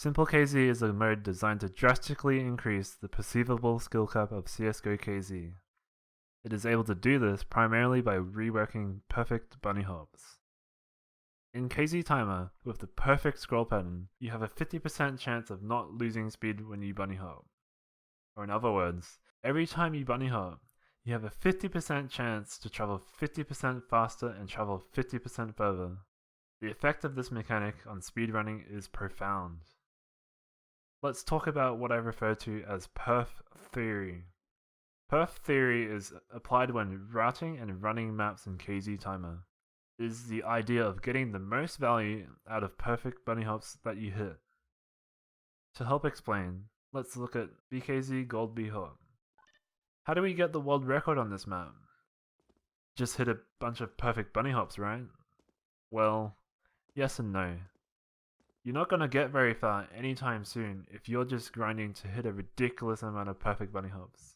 SimpleKZ is a mode designed to drastically increase the perceivable skill cap of CSGO KZ. It is able to do this primarily by reworking perfect bunny hops. In KZ Timer, with the perfect scroll pattern, you have a 50% chance of not losing speed when you bunny hop. Or in other words, every time you bunny hop, you have a 50% chance to travel 50% faster and travel 50% further. The effect of this mechanic on speedrunning is profound. Let's talk about what I refer to as perf theory. Perf theory is applied when routing and running maps in KZ Timer. It is the idea of getting the most value out of perfect bunny hops that you hit. To help explain, let's look at BKZ Gold B Hop. How do we get the world record on this map? Just hit a bunch of perfect bunny hops, right? Well, yes and no. You're not gonna get very far anytime soon if you're just grinding to hit a ridiculous amount of perfect bunny hops.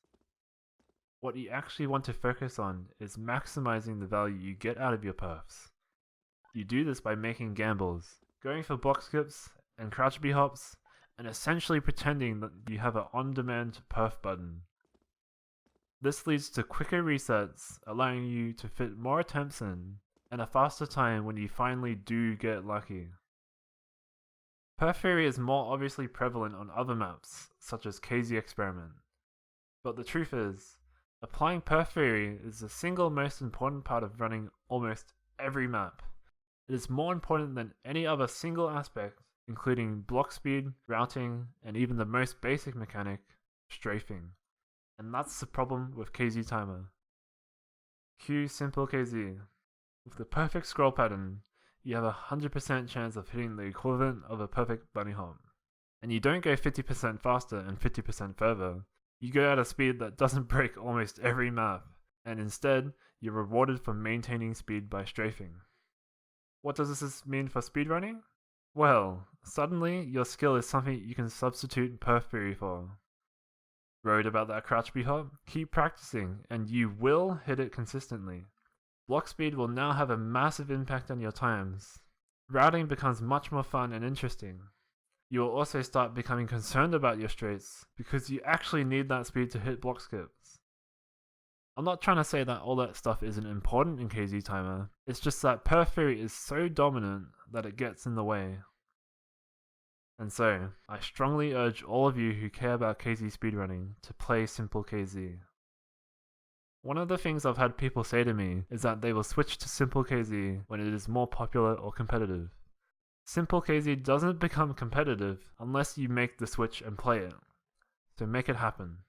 What you actually want to focus on is maximizing the value you get out of your perfs. You do this by making gambles, going for block skips and crouch B hops, and essentially pretending that you have an on-demand perf button. This leads to quicker resets, allowing you to fit more attempts in, and a faster time when you finally do get lucky. Perf theory is more obviously prevalent on other maps, such as KZ Experiment. But the truth is, applying perf theory is the single most important part of running almost every map. It is more important than any other single aspect, including block speed, routing, and even the most basic mechanic, strafing. And that's the problem with KZ Timer. Cue SimpleKZ. With the perfect scroll pattern, you have a 100% chance of hitting the equivalent of a perfect bunny hop. And you don't go 50% faster and 50% further. You go at a speed that doesn't break almost every map, and instead, you're rewarded for maintaining speed by strafing. What does this mean for speedrunning? Well, suddenly your skill is something you can substitute perf theory for. Worried about that crouch B hop? Keep practicing, and you will hit it consistently. Block speed will now have a massive impact on your times. Routing becomes much more fun and interesting. You will also start becoming concerned about your straights, because you actually need that speed to hit block skips. I'm not trying to say that all that stuff isn't important in KZ Timer, it's just that perf theory is so dominant that it gets in the way. And so, I strongly urge all of you who care about KZ speedrunning to play SimpleKZ. One of the things I've had people say to me is that they will switch to SimpleKZ when it is more popular or competitive. SimpleKZ doesn't become competitive unless you make the switch and play it, so make it happen.